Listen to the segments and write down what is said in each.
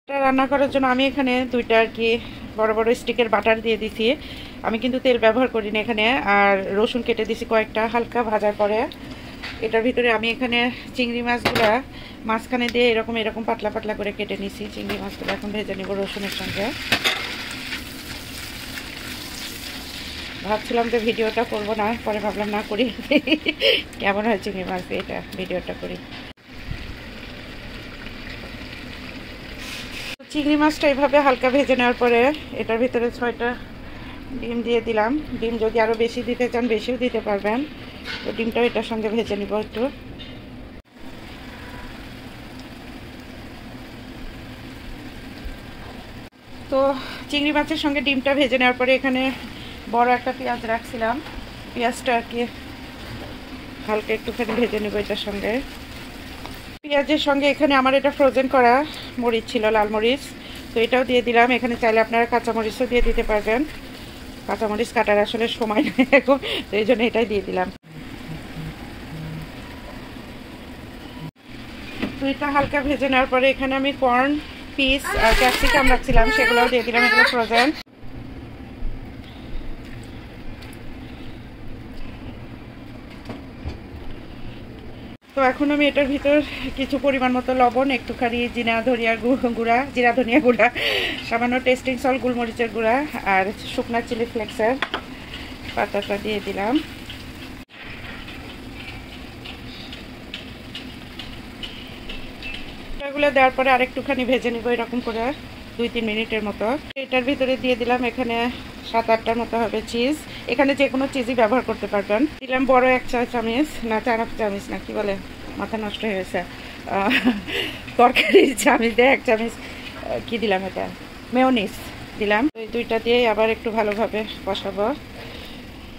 রান্না করার জন্য আমি এখানে দুইটা আর কি বড় বড় স্টিকের বাটার দিয়ে দিছি। আমি কিন্তু তেল ব্যবহার করি না এখানে। আর রসুন কেটে দিছি কয়েকটা হালকা ভাজার পরে। এটার ভিতরে আমি এখানে চিংড়ি মাছগুলা মাঝখানে দিয়ে এরকম পাতলা পাতলা করে কেটে নিছি। চিংড়ি মাছগুলো এখন ভেজে নিব রসুনের সঙ্গে। ভাবছিলাম যে ভিডিওটা করব না, পরে ভাবলাম না করি। কেমন হয় চিংড়ি মাছ দিয়ে এটা ভিডিওটা করি। চিংড়ি মাছটা এইভাবে হালকা ভেজে নেওয়ার পরে এটার ভিতরে 6টা ডিম দিয়ে দিলাম। ডিম যদি আরও বেশি দিতে চান বেশিও দিতে পারবেন। তো ডিমটাও এটার সঙ্গে ভেজে নিব একটু। তো চিংড়ি মাছের সঙ্গে ডিমটা ভেজে নেওয়ার পরে এখানে বড় একটা পেঁয়াজ রাখছিলাম। পেঁয়াজটা আর কি হালকা একটুখানি ভেজে নেব এটার সঙ্গে। পেঁয়াজের সঙ্গে এখানে আমার এটা ফ্রোজেন করা মরিচ ছিল, লাল মরিচ। তো এটাও দিয়ে দিলাম। এখানে চাইলে আপনারা কাঁচামরিচও দিয়ে দিতে পারবেন। কাঁচামরিচ কাটার আসলে সময় নেই এখন, তো এই জন্য এটাই দিয়ে দিলাম। তো এটা হালকা ভেজে নেওয়ার পরে এখানে আমি কর্ন, পিস আর ক্যাপসিকাম রাখছিলাম, সেগুলোও দিয়ে দিলাম। এগুলো ফ্রোজেন। তো এখন আমি এটার ভিতর কিছু পরিমাণ মতো লবণ, একটুখানি জিরা ধনিয়া গুঁড়া, সামান্য টেস্টিং সল্ট, গোলমরিচের গুঁড়া আর শুকনা চিলি ফ্লেক্সের পাতাটা দিয়ে দিলাম। এগুলো দেওয়ার পরে আরেকটুখানি ভেজে নিব এরকম করে 2-3 মিনিটের মতো। এটার ভিতরে দিয়ে দিলাম এখানে 7-8টার মতো হবে চিজ। এখানে যে কোনো চিজই ব্যবহার করতে পারবেন। দিলাম বড় 1 চা চামচ, না 4 চামচ না, কি বলে মাথা নষ্ট হয়ে গেছে, তরকারির চামচ দিয়ে 1 চামচ কি দিলাম, এটা মেয়োনিজ দিলাম। ওই দুইটা দিয়েই আবার একটু ভালোভাবে কষাবো।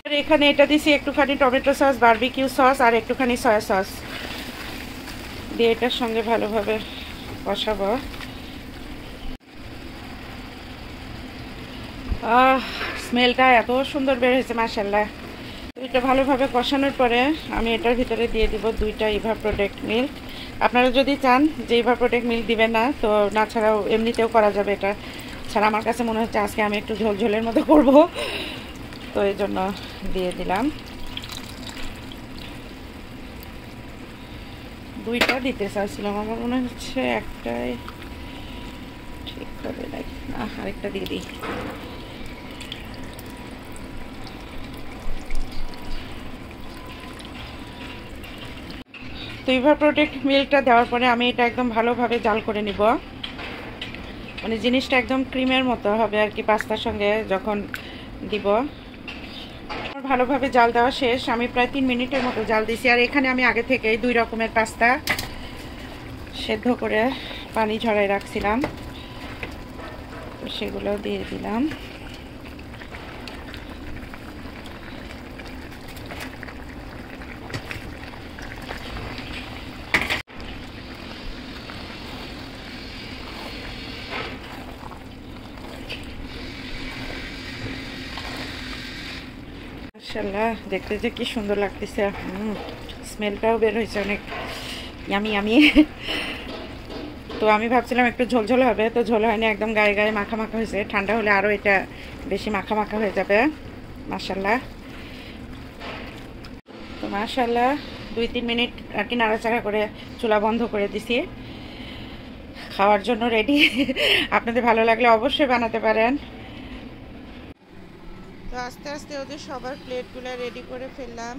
আর এখানে এটা দিছি একটুখানি টমেটো সস, বারবিকিউ সস আর একটুখানি সয়া সস দিয়ে এটার সঙ্গে ভালোভাবে কষাবো। স্মেলটা এত সুন্দর বের হয়েছে মাশাআল্লাহ। এটা ভালোভাবে কষানোর পরে আমি এটার ভিতরে দিয়ে দিব 2টা ইভাপোরেটেড মিল্ক। আপনারা যদি চান যে ইভাপোরেটেড মিল্ক দিবেন না, তো না ছাড়াও এমনিতেও করা যাবে। এটা ছাড়া আমার কাছে মনে হচ্ছে আজকে আমি একটু ঝোলঝোলের মতো করব, তো এই জন্য দিয়ে দিলাম। 2টা দিতে চাইছিলাম, আমার মনে হচ্ছে একটাই ঠিক হবে নাকি, না আরেকটা দিয়ে দিই। তো ইভাপোরেটেড মিল্কটা দেওয়ার পরে আমি এটা একদম ভালোভাবে জাল করে নিব। মানে জিনিসটা একদম ক্রিমের মতো হবে আর কি পাস্তার সঙ্গে যখন দিব। ভালোভাবে জাল দেওয়া শেষ। আমি প্রায় 3 মিনিটের মতো জাল দিছি। আর এখানে আমি আগে থেকেই 2 রকমের পাস্তা সেদ্ধ করে পানি ঝরাই রাখছিলাম, তো সেগুলো দিয়ে দিলাম। মাশাআল্লাহ, দেখতে যে কি সুন্দর লাগতেছে। স্মেলটাও বের হয়েছে অনেক ইয়ামি ইয়ামি। তো আমি ভাবছিলাম একটু ঝোলঝোল হবে, তো ঝোল হয়নি, একদম গায়ে গায়ে মাখা মাখা হয়েছে। ঠান্ডা হলে আরও এটা বেশি মাখা মাখা হয়ে যাবে। মাশাআল্লাহ। তো মাশাআল্লাহ 2-3 মিনিট আর কি নাড়াচাড়া করে চুলা বন্ধ করে দিছি। খাওয়ার জন্য রেডি। আপনাদের ভালো লাগলে অবশ্যই বানাতে পারেন। তো আস্তে আস্তে ওদের সবার প্লেটগুলো রেডি করে ফেললাম।